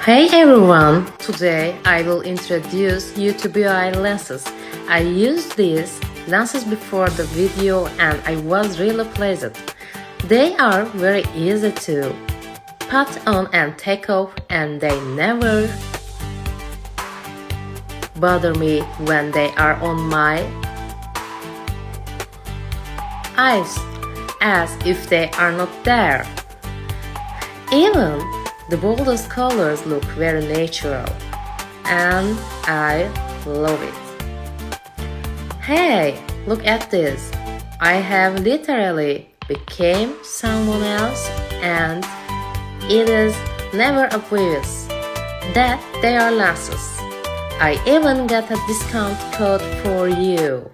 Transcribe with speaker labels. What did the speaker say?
Speaker 1: Hey everyone! Today I will introduce you to BI lenses. I used these lenses before the video and I was really pleased. They are very easy to put on and take off and they never bother me when they are on my eyes as if they are not there. Even the boldest colors look very natural and I love it. Hey, look at this. I have literally became someone else and it is never obvious that they are lenses. I even got a discount code for you.